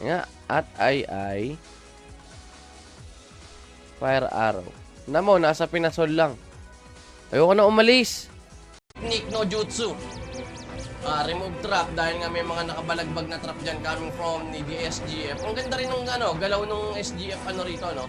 Nga, at ay fire arrow. Namo, nasa pinasol lang. Ayoko na umalis. Nick no jutsu. Remove trap dahil nga may mga nakabalagbag na trap dyan coming from the SGF. Ang ganda rin ng galaw ng SGF rito, no?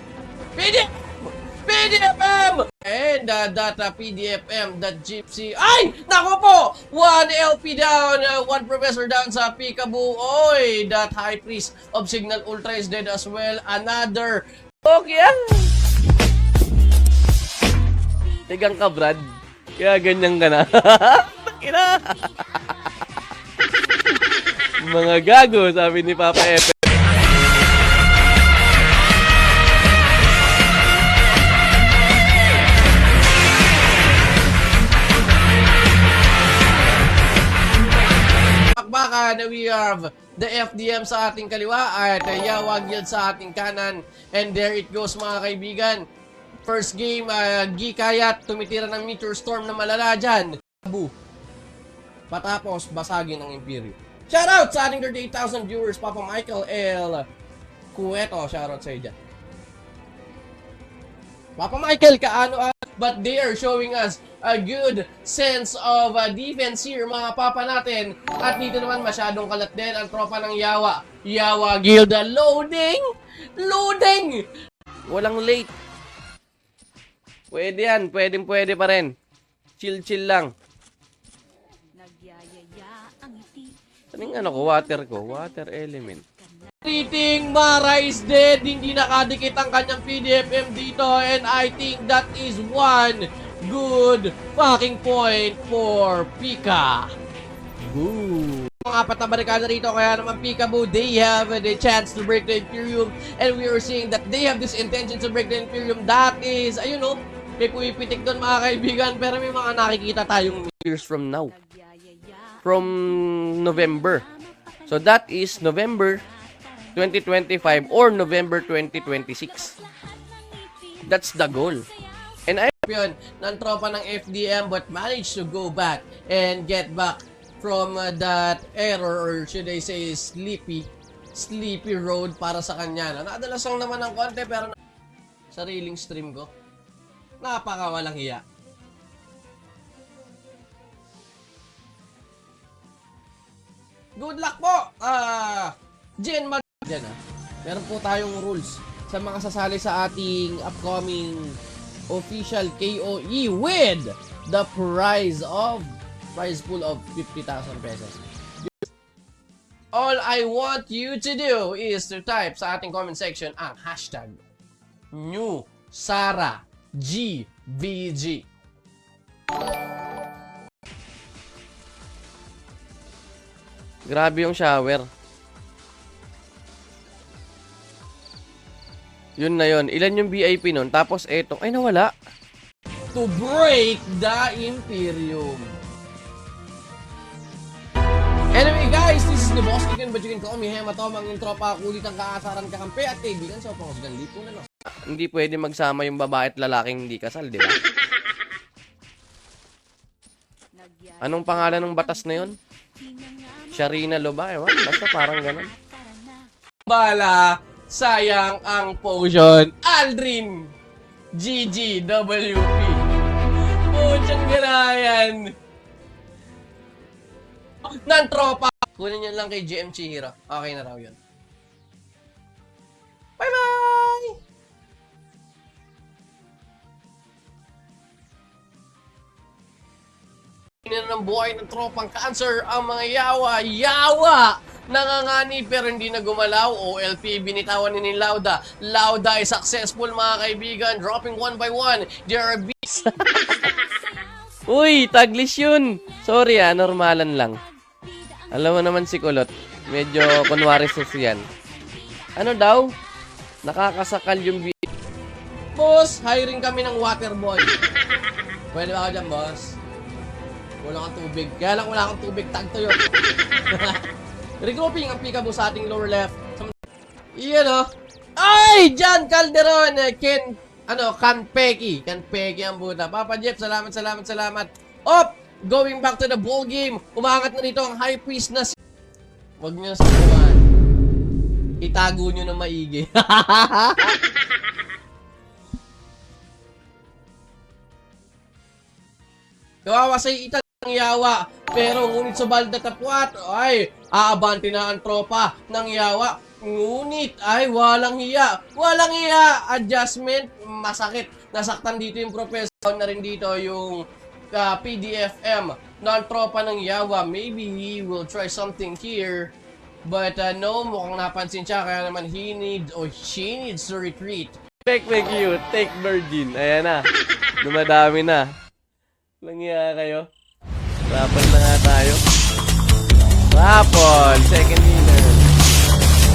PDFM! And data PDFM.gypsy. Ay! Nako po! 1 LP down, 1 professor down sa Peekaboo. Oy! That high priest of Signal Ultra is dead as well. Another. Okay. Tigang ka, Brad. Kaya ganyan ka na. Takina! Mga gago, sabi ni Papa Epe. Bakbakan, we have the FDM sa ating kaliwa at Yawa Guild sa ating kanan. And there it goes, mga kaibigan. First game, Gikayat tumitira ng Meteor Storm na malala dyan. Patapos, basagin ng Imperium. Shoutout sa ating 38,000 viewers, Papa Michael L. Cueto, shoutout sa iyo dyan. Papa Michael, kaano but they are showing us a good sense of defense here, mga papa natin. At dito naman, masyadong kalat din ang tropa ng Yawa. Yawa Guild, loading! Loading! Walang late. Pwede yan, pwede pa rin. Chill lang. Saning water element. Rating, Mara is dead. Hindi nakadikit ang kanyang PDFM dito. And I think that is one good fucking point for Pika. Boo. Mga apat na barikada rito. Kaya naman Peekaboo, they have the chance to break the Imperium. And we are seeing that they have this intention to break the Imperium. That is, ayun o, may pumipitik doon mga kaibigan. Pero may mga nakikita tayong years from now. From November. So that is November 2025 or November 2026. That's the goal. And I yun ng tropa ng FDM but managed to go back and get back from that error, or should I say sleepy road para sa kanya. Nakadalas lang naman ng konti pero sariling stream ko. Napakawalang hiya. Good luck po! Jen Dyan meron po tayong rules sa mga sasali sa ating upcoming official KOE with the prize pool of 50,000 pesos. All I want you to do is to type sa ating comment section ang hashtag New Sara GVG. Grabe yung shower. Yun na yun. Ilan yung VIP nun? Tapos eto. Ay, nawala. To break the Imperium. Anyway guys, this is the Boss Kikin, but you can call me Hematom. Ang tropa, kulit ang kaasaran, kakampi at kaibigan sa pangusgan. Lipo na no. Hindi pwede magsama yung babae at lalaking hindi kasal, di ba? Anong pangalan ng batas na yun? Sharina Loba, ewan. Basta parang ganun. Bala, sayang ang potion. Aldrin GGWP. Puchang ganayan. Nan tropa. Kunin nyo lang kay GM Chihiro. Okay na raw yun. Bye-bye! Ng buhay ng tropang cancer ang mga Yawa nangangani pero hindi na gumalaw. OLP binitawan ni Lauda. Lauda ay successful mga kaibigan, dropping one by one. There are beats. Uy, Taglish yun. Sorry normalan lang. Alam mo naman si Kulot, medyo kunwari yan. Ano daw? Nakakasakal yung boss, hiring kami ng waterboy. Pwede ba ako dyan, boss? Wala kang tubig. Kaya lang wala kang tubig. Tag to yun. Regrouping ang Peekaboo sa ating lower left. Iyan o. Ay! John Calderon! Kanpeki. Kanpeki ang buta. Papa Jeff, salamat. Op! Going back to the ball game. Umangat na dito ang high priest na si... Huwag niyo sabuhan. Itago nyo na maigi. Kawawa sa itang yawa. Pero ngunit sa balda tapwat, ay, aabante na ang tropa ng yawa. Ngunit, ay, walang hiya. Walang hiya. Adjustment, masakit. Nasaktan dito yung professor na rin dito yung PDFM ng tropa ng yawa. Maybe he will try something here. But no, mukhang napansin siya. Kaya naman he needs, or she needs to retreat. Take me cute. Take virgin. Ayan na. Dumadami na. Langya kayo. Rapol na nga tayo. Rapol. Second winner.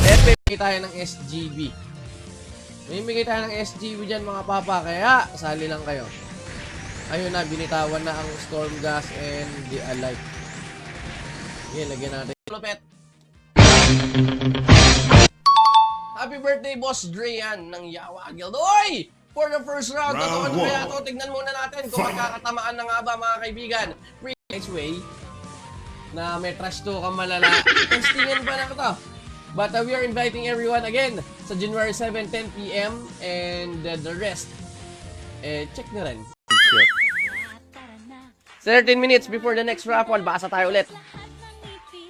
At may bigay tayo ng SGB. May bigay tayo ng SGB dyan mga papa. Kaya, sali lang kayo. Ayun na, binitawan na ang storm gas and the alike. Okay, lagyan natin. Lupet. Happy birthday, Boss Dreyan ng Yawa Guild. Oy! For the first round, ano kaya ito? Tignan muna natin kung magkakatamaan na nga ba mga kaibigan. Next way, na may trash to ka malala. Testingan pa na ito. But we are inviting everyone again sa January 7, 10 p.m. And the rest, check na rin. 13 minutes before the next raffle, basa tayo ulit.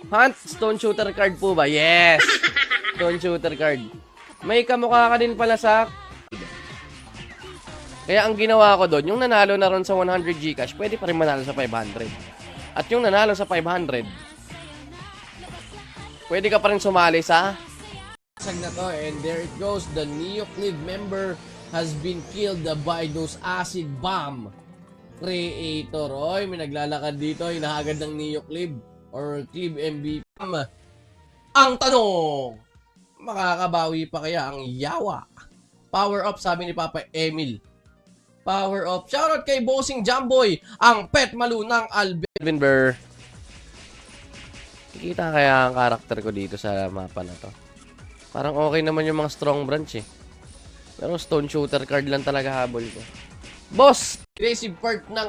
Hunt, stone shooter card po ba? Yes! Stone shooter card. May kamukha ka din pala sa... Kaya ang ginawa ko doon, yung nanalo na ron sa 100 Gcash, pwede pa rin manalo sa 500. At yung nanalo sa 500, pwede ka pa rin sumali sa... Sag na to, and there it goes. The Neoclib member has been killed by those acid bomb creator. Oy, may naglalakad dito, hinahagad ng Neoclib or Clib MVP. Ang tanong, makakabawi pa kaya ang yawa? Power up, sabi ni Papa Emil. Power up. Shoutout kay Bossing Jamboy, ang pet malunang Albenber. Kikita kaya ang karakter ko dito sa mapa na to. Parang okay naman yung mga strong branch eh. Pero stone shooter card lang talaga habol ko. Boss! Aggressive part ng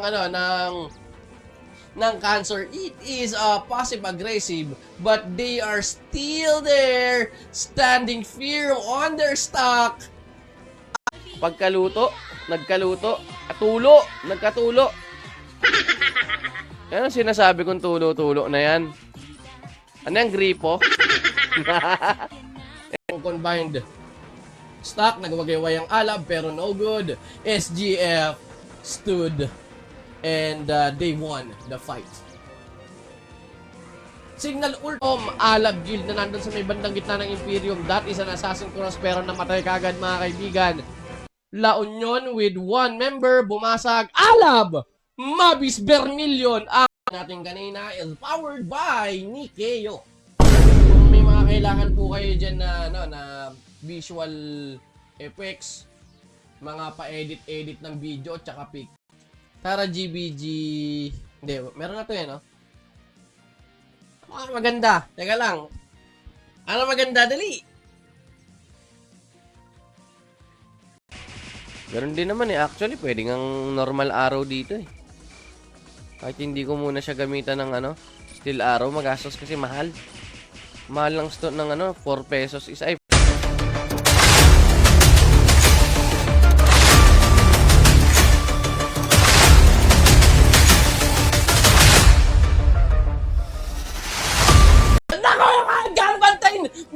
ng cancer. It is passive aggressive, but they are still there, standing firm on their stock. Pagkaluto, nagkaluto, katulo, nagkatulo. Yan ang sinasabi kong tulo-tulo na yan. Ano yung gripo? Combined stock, nagwagayway ang alab pero no good. SGF stood and they won the fight. Signal Ultom, Alab Guild na nandun sa may bandang gitna ng Imperium. That is an Assassin Cross pero namatay kagad mga kaibigan. La Union with one member, bumasag. Alab! Mabis Bermillion. Ang natin kanina is powered by Nikeo. Kung may mga kailangan po kayo dyan na, na visual effects, mga pa-edit-edit ng video, tsaka pic. Tara GBG. Hindi, meron na to yan, no? Maganda. Teka lang. Ano maganda? Dali. Ganun din naman eh. Actually, pwede ngang normal arrow dito eh. Kahit hindi ko muna siya gamitan ng steel arrow, magastos kasi mahal. Mahal lang stone ng 4 pesos isa. Ay,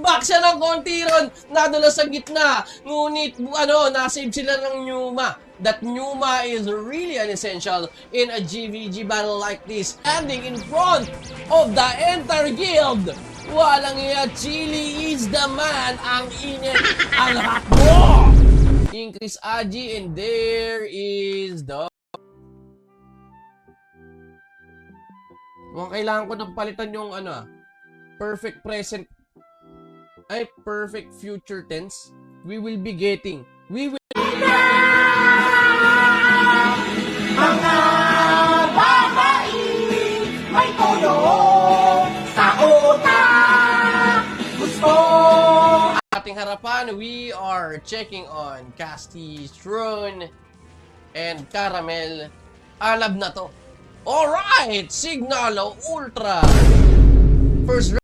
back siya ng konti ron, nadala sa gitna. Ngunit, nasave sila ng Numa. That Numa is really an essential in a GVG battle like this. Standing in front of the entire guild. Walang iya, Chili is the man. Ang init, ang hakbo. Increase Aji, and there is the... Mukhang kailangan ko nang palitan yung perfect present ay perfect future tense. We will be getting. We will mga babae may toyo sa utak. Gusto ating harapan, we are checking on Casti's Throne and Caramel. Alab na to. Alright! Signal Ultra. First